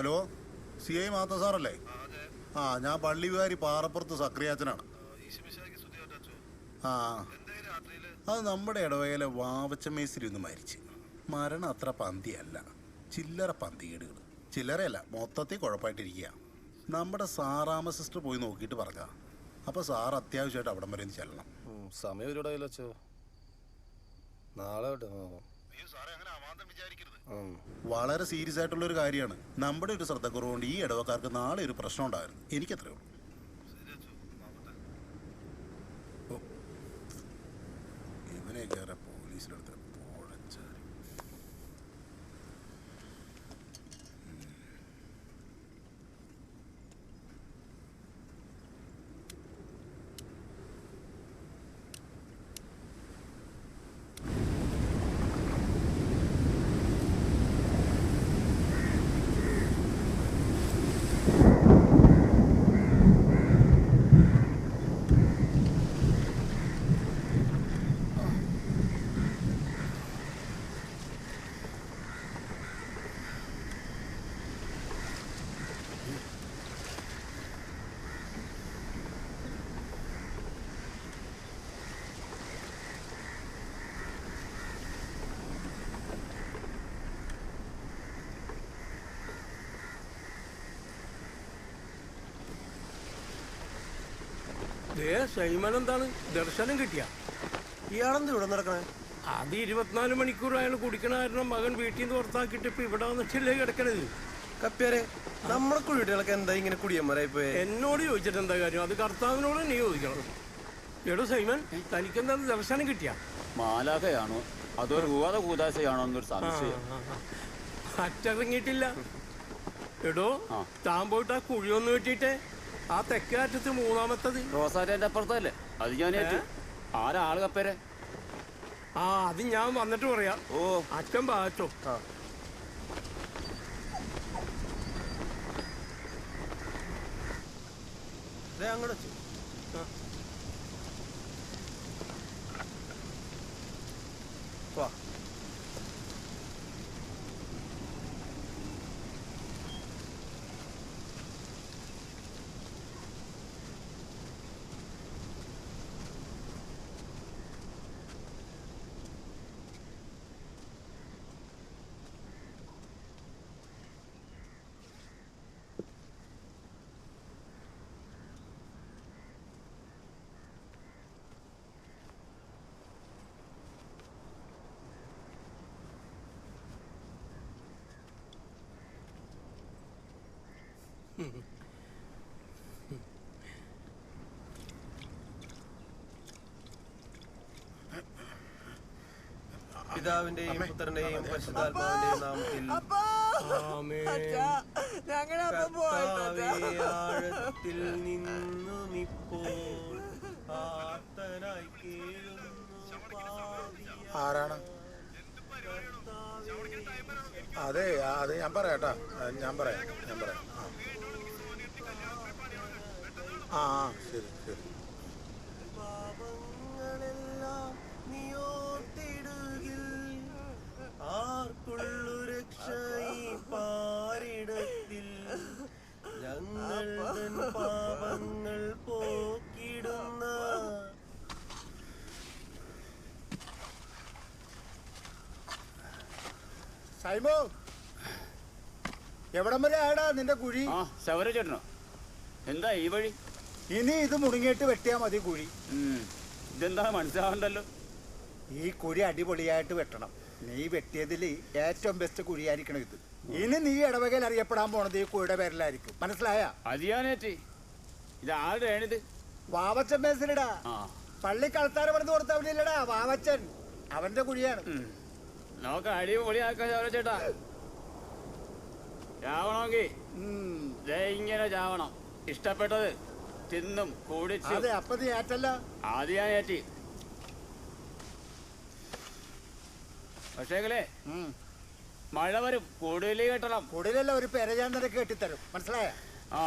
Hello, C I മാത്ത സാറല്ലേ? ആ, ഞാൻ പള്ളിവാരി പാറപ്പുറത്ത് സക്രിയാച്ചനാണ്. ആ, അത് നമ്മുടെ ഇടവകയിലെ വാവച്ചമേശ്വരി ഒന്ന് മരിച്ച്. മരണം അത്ര പന്തിയല്ല, ചില്ലറ പന്തികേടുകൾ. ചില്ലറയല്ല, മൊത്തത്തിൽ കുഴപ്പമായിട്ടിരിക്കുക. നമ്മുടെ സാറാമ്മ സിസ്റ്റർ പോയി നോക്കിയിട്ട് പറഞ്ഞാ. അപ്പോൾ സാർ അത്യാവശ്യമായിട്ട് അവിടം വരെ ഒന്ന് ചെല്ലണം. സമയം ഒരുപാടായില്ലോ അച്ഛോ. നാളെ വളരെ സീരിയസ് ആയിട്ടുള്ളൊരു കാര്യമാണ്. നമ്മുടെ ഒരു ശ്രദ്ധക്കുറവുകൊണ്ട് ഈ ഇടവക്കാർക്ക് നാളെ ഒരു പ്രശ്നം ഉണ്ടായിരുന്നു. എനിക്കത്രേ ഉള്ളൂ. ഇവനെ കയറി പോലീസിലെടുത്ത് പോഴച്ചാൽ സൈമൻ എന്താണ് ദർശനം കിട്ടിയ? ഇയാളെന്ത് ഇവിടെ നടക്കണേ? അത് 24 മണിക്കൂർ അയാൾ കുടിക്കണ കാരണം മകൻ വീട്ടിൽ നിന്ന് പുറത്താക്കിയിട്ട് ഇപ്പൊ ഇവിടെ വന്നിട്ടില്ലേ കിടക്കണത്. കപ്പ്യാരെ, നമ്മളെ കുഴികളൊക്കെ എന്താ ഇങ്ങനെ കുടിയന്മാരായി പോയെ? എന്നോട് ചോദിച്ചിട്ട് എന്താ കാര്യം? അത് കർത്താവിനോട് നീ ചോദിക്കണം. എടോ സൈമൻ, തനിക്കെന്താ ദർശനം കിട്ടിയ? മാലാഖയാണോ അതോ രൂപത കൂതാശയാണോ എന്നൊരു സംശയം. അറ്റിറങ്ങിയിട്ടില്ല. എടോ, താൻ പോയിട്ട് ആ കുഴിയൊന്ന് വെട്ടിയിട്ടേ. ആ തെക്കേറ്റത്ത് മൂന്നാമത്തത് റോസാറ്റേന്റെ അപ്പുറത്തല്ലേ? അത് ഞാൻ ആരാള് കപ്പേരെ? ആ, അത് ഞാൻ വന്നിട്ട് പറയാം. ഓ, അച്ഛൻ പാച്ചോ. അങ്ങോട്ട് വാ. പിതാവിന്റെയും പുത്രന്റെയും പരിശുദ്ധാത്മാവിന്റെയും നാമത്തിൽ ആഴത്തിൽ നിന്നും ഇപ്പോൾ ആർത്തനായി കേഴുന്നു. ആരാണ്? അതെ, അത് ഞാൻ പറയാട്ടാ. ഞാൻ പറയാം. ആ, ശരി ശരി. പാപങ്ങളെല്ലാം നീയോർത്തിടുകിൽ ആർക്കുള്ളു രക്ഷ ഈ പാരിടത്തിൽ. ഞങ്ങൾ തൻ പാപങ്ങൾ പോക്കിടുന്ന സൈമോ, എവിടം വരെ ആടാ നിന്റെ കുഴി? ശവര ചേട്ടനോ? എന്താ ഈ വഴി? ഇനി ഇത് മുടങ്ങിയിട്ട് വെട്ടിയാ മതി കുഴി. ഇതെന്താ മനസ്സിലാവണ്ടല്ലോ. ഈ കുഴി അടിപൊളിയായിട്ട് വെട്ടണം. നീ വെട്ടിയതിൽ ഏറ്റവും ബെസ്റ്റ് കുഴിയായിരിക്കണം ഇത്. ഇനി നീ ഇടവകയിൽ അറിയപ്പെടാൻ പോണത് ഈ കുഴിയുടെ പേരിലായിരിക്കും. മനസ്സിലായ? അതിയാനേറ്റി. ഇത് ആരുടെ ആണിത്? വാവച്ചൻ മേസിലടാ. പള്ളിക്ക് ആൾക്കാരെ പറഞ്ഞ് കൊടുത്തവനില്ലടാ വാവച്ചൻ. അവന്റെ കുഴിയാണ്. നമുക്ക് അടിപൊളിയാക്കാം ശവര ചേട്ടാ. ചാവണമെങ്കിൽ ഇങ്ങനെ ചാവണം. ഇഷ്ടപ്പെട്ടത് തിന്നും കൂടിച്ചു. അതെ, അപ്പൊ നീ ഏറ്റല്ല. ആദ്യം ഞാൻ ഏറ്റി. പക്ഷേങ്കിലേ മഴ വരും. കൂടുതൽ കെട്ടണം. കൂടുതലല്ല, ഒരു പെരയാൻ നിനക്ക് കെട്ടിത്തരും. മനസ്സിലായ? ആ